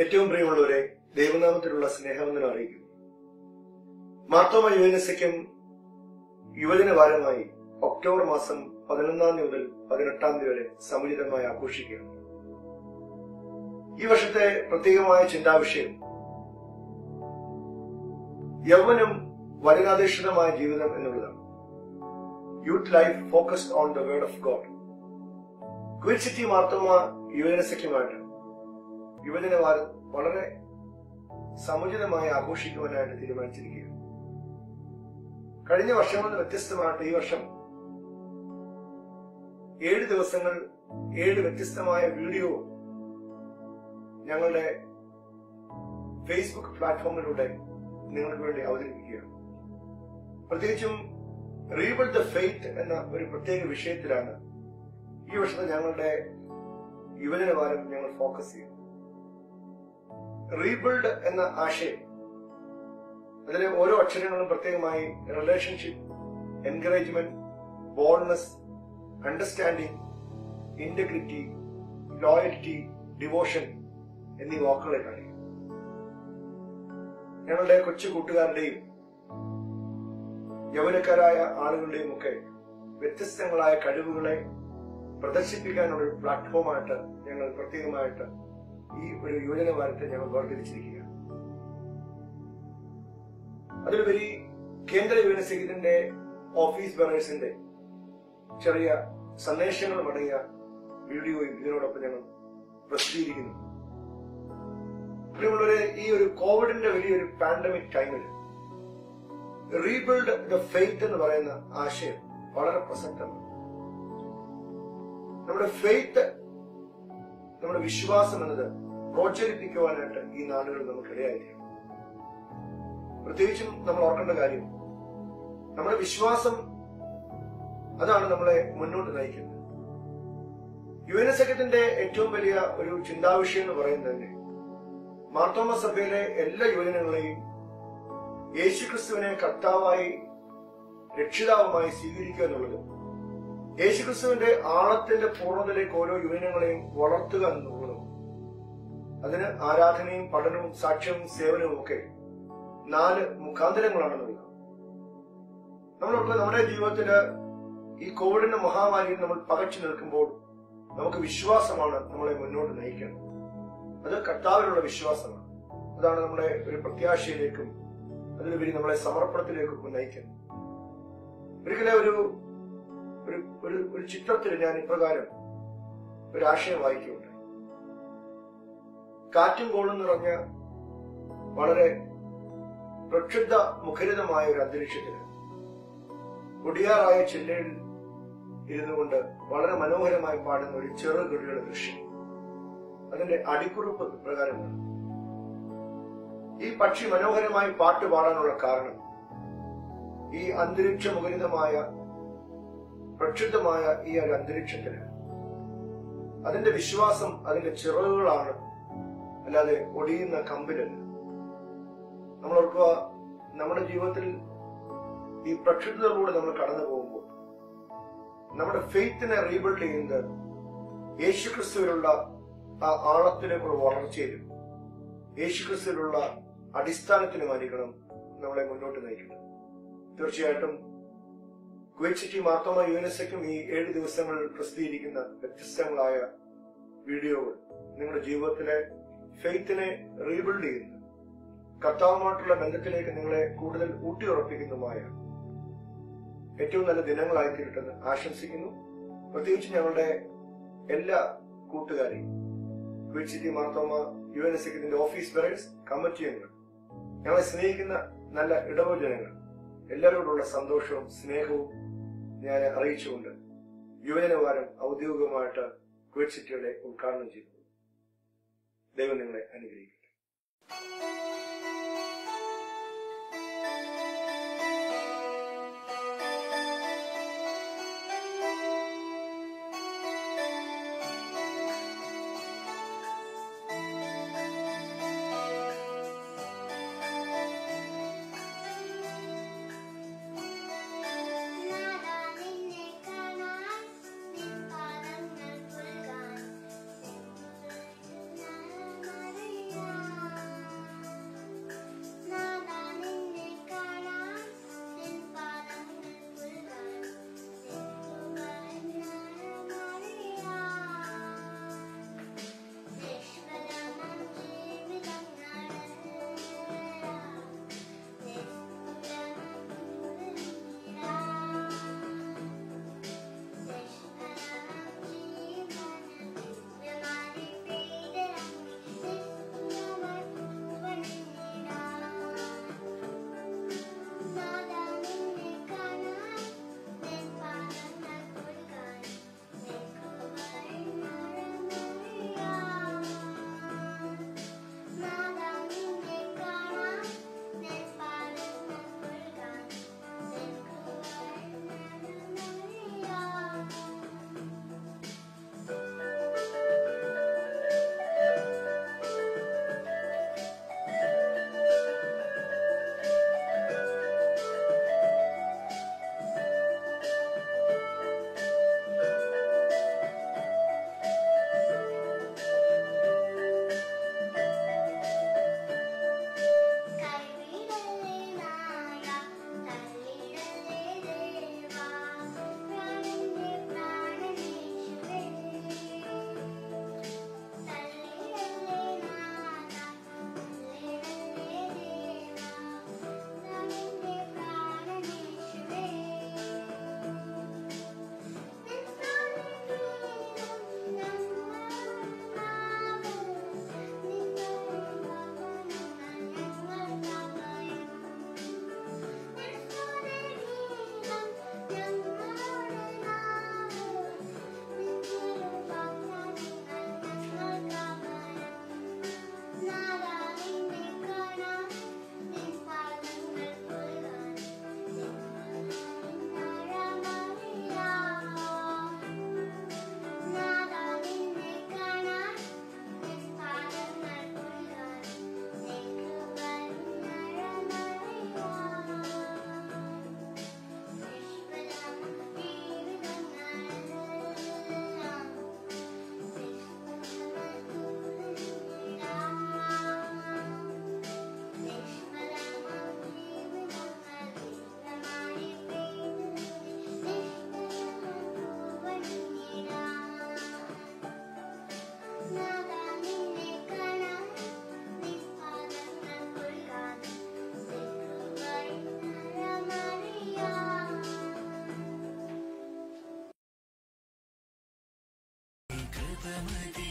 ഏറ്റവും പ്രിയമുള്ളവരെ, ദൈവനാമത്തിലുള്ള സ്നേഹവന്ദനം അറിയിക്കുന്നു. മാർത്തോമ യുവനസയ്ക്കും യുവജന വാരമായി ഒക്ടോബർ മാസം 11 മുതൽ 18 വരെ സമുചിതമായി ആഘോഷിക്കുകയാണ്. ഈ വർഷത്തെ പ്രത്യേകമായ ചിന്താവിഷയം യൗവനം വചനാധിഷ്ഠിതമായ ജീവിതം എന്നുള്ളതാണ്. Youth life focused on the word of God. Queen City Marthoma യുവജനസഖ്യമായിട്ട് യുവജനവാരം വളരെ സമുചിതമായി ആഘോഷിക്കുവാനായിട്ട് തീരുമാനിച്ചിരിക്കുകയാണ്. കഴിഞ്ഞ വർഷങ്ങളിൽ നിന്ന് വ്യത്യസ്തമായിട്ട് ഈ വർഷം 7 ദിവസങ്ങൾ 7 വ്യത്യസ്തമായ വീഡിയോ ഞങ്ങളുടെ ഫേസ്ബുക്ക് പ്ലാറ്റ്ഫോമിലൂടെ നിങ്ങൾക്ക് വേണ്ടി അവതരിപ്പിക്കുകയാണ്. പ്രത്യേകിച്ചും റീബിൽഡ് ദ ഫെയ്ത്ത് എന്ന ഒരു പ്രത്യേക വിഷയത്തിലാണ് ഈ വർഷത്തെ ഞങ്ങളുടെ യുവജനവാരം ഞങ്ങൾ ഫോക്കസ് ചെയ്യുന്നത്. റീബിൽഡ് എന്ന ആശയം, അതിലെ ഓരോ അക്ഷരങ്ങളും പ്രത്യേകമായി relationship, encouragement, boldness, understanding, integrity, loyalty, devotion എന്നീ വാക്കുകളെ കാണിക്കും. ഞങ്ങളുടെ കൊച്ചു കൂട്ടുകാരുടെയും യൗവനക്കാരായ ആളുകളുടെയും ഒക്കെ വ്യത്യസ്തങ്ങളായ കഴിവുകളെ പ്രദർശിപ്പിക്കാനുള്ള ഒരു പ്ലാറ്റ്ഫോമായിട്ട് ഞങ്ങൾ പ്രത്യേകമായിട്ട് ഈ ഒരു യുവജനവാരത്തെ ഞങ്ങൾ വേർതിരിച്ചിരിക്കുകയാണ്. അതിലുപരി കേന്ദ്ര യുവനസംഘത്തിന്റെ ഓഫീസ് ബെറേഴ്സിന്റെ ചെറിയ സന്ദേശങ്ങളും അടങ്ങിയ വീഡിയോയും ഇതിനോടൊപ്പം ഞങ്ങൾ പ്രസിദ്ധീകരിക്കുന്നു. പ്രിയമുള്ളവരെ, ഈ ഒരു കോവിഡിന്റെ വലിയൊരു പാൻഡമിക് ടൈമിൽ റീബിൽഡ് ദ ഫെയ്ത്ത് എന്ന് പറയുന്ന ആശയം വളരെ പ്രസക്തമാണ്. നമ്മുടെ ഫെയ്ത്ത്, നമ്മുടെ വിശ്വാസം എന്നത് പ്രോത്സാഹിപ്പിക്കുവാനായിട്ട് ഈ നാളുകൾ നമുക്കിടയായിരിക്കണം. പ്രത്യേകിച്ചും നമ്മൾ ഓർക്കേണ്ട കാര്യം, നമ്മുടെ വിശ്വാസം അതാണ് നമ്മളെ മുന്നോട്ട് നയിക്കുന്നത്. യുവനസഖ്യത്തിന്റെ ഏറ്റവും വലിയ ഒരു ചിന്താവിഷയം എന്ന് പറയുന്നത് തന്നെ മാർത്തോമ സഭയിലെ എല്ലാ യുവജനങ്ങളെയും യേശുക്രിസ്തുവിനെ കർത്താവായി രക്ഷിതാവുമായി സ്വീകരിക്കുക എന്നുള്ളതും യേശുക്രിസ്തുവിന്റെ ആഴത്തിന്റെ പൂർണ്ണതയിലേക്ക് ഓരോ യുവജനങ്ങളെയും വളർത്തുക എന്നുള്ളതും, അതിന് ആരാധനയും പഠനവും സാക്ഷ്യവും സേവനവും ഒക്കെ 4 മുഖാന്തരങ്ങളാണെന്നുള്ളത്. നമ്മളൊക്കെ നമ്മുടെ ജീവിതത്തില് ഈ കോവിഡിന്റെ മഹാമാരിയിൽ നമ്മൾ പകച്ചു നിൽക്കുമ്പോൾ നമുക്ക് വിശ്വാസമാണ് നമ്മളെ മുന്നോട്ട് നയിക്കുന്നത്. അത് കർത്താവിലുള്ള വിശ്വാസമാണ്. അതാണ് നമ്മളെ ഒരു പ്രത്യാശയിലേക്കും അതിലുപരി നമ്മളെ സമർപ്പണത്തിലേക്കും നയിക്കുന്നത്. ഒരിക്കലെ ഒരു ചിത്രത്തിൽ ഞാൻ ഇപ്രകാരം ഒരു ആശയം വായിക്കുകയുണ്ടായി. കാറ്റും കോളും നിറഞ്ഞ വളരെ പ്രക്ഷുബ്ധ മുഖരിതമായ ഒരു അന്തരീക്ഷത്തിന് ഒടിയാറായ ചില്ലയിൽ ഇരുന്നു കൊണ്ട് വളരെ മനോഹരമായി പാടുന്ന ഒരു ചെറുകിളിയുടെ ദൃശ്യം. അതിന്റെ അടിക്കുറിപ്പ് പ്രകാരമാണ്. ഈ പക്ഷി മനോഹരമായി പാട്ട് പാടാനുള്ള കാരണം ഈ അന്തരീക്ഷ മുഖരിതമായ പ്രക്ഷുബ്ധമായ ഈ ഒരു അന്തരീക്ഷത്തിന് അതിന്റെ വിശ്വാസം അതിന്റെ ചിറകുകളാണ്, അല്ലാതെ ഒടിയുന്ന കമ്പിലല്ല. നമ്മൾ ഓർക്കുക, നമ്മുടെ ജീവിതത്തിൽ ഈ പ്രക്ഷുബ്ധതയിലൂടെ നമ്മൾ കടന്നു പോകുമ്പോൾ നമ്മുടെ ഫെയ്ത്തിനെ റീബിൽഡ് ചെയ്യുന്നത് യേശുക്രിസ്തുവിലുള്ള ആ ആഴത്തിലേക്കുള്ള വളർച്ചയിലും യേശുക്രിസ്തുവിലുള്ള അടിസ്ഥാനത്തിനുമായിരിക്കണം നമ്മളെ മുന്നോട്ട് നയിക്കുന്നത്. തീർച്ചയായിട്ടും ക്വീൻ സിറ്റി മാർത്തോമ യുവനസയ്ക്കും ഈ 7 ദിവസങ്ങളിൽ പ്രസിദ്ധീകരിക്കുന്ന വ്യത്യസ്തങ്ങളായ വീഡിയോകൾ നിങ്ങളുടെ ജീവിതത്തിലെ ഫെയ്ത്തിനെ റീബിൽഡ് ചെയ്യുന്നു, കർത്താവുമായിട്ടുള്ള ബന്ധത്തിലേക്ക് നിങ്ങളെ കൂടുതൽ ഊട്ടിയുറപ്പിക്കുന്നതുമായ ഏറ്റവും നല്ല ദിനങ്ങളായി തീരട്ടെന്ന് ആശംസിക്കുന്നു. പ്രത്യേകിച്ച് ഞങ്ങളുടെ എല്ലാ കൂട്ടുകാരെയും, ക്വീൻ സിറ്റി മാർത്തോമ യുവനസഖ്യത്തിന്റെ ഓഫീസ് ബെറേഴ്സ്, കമ്മിറ്റി അംഗങ്ങൾ, ഞങ്ങളെ സ്നേഹിക്കുന്ന നല്ല ഇടവജനങ്ങൾ, എല്ലാവരോടുള്ള സന്തോഷവും സ്നേഹവും ഞാൻ അറിയിച്ചുകൊണ്ട് യുവജനവാരം ഔദ്യോഗികമായിട്ട് ക്വീൻ സിറ്റിയുടെ ഉദ്ഘാടനം ചെയ്തു. ദൈവം നിങ്ങളെ അനുഗ്രഹിക്കട്ടെ. Yeah. കൃപമതി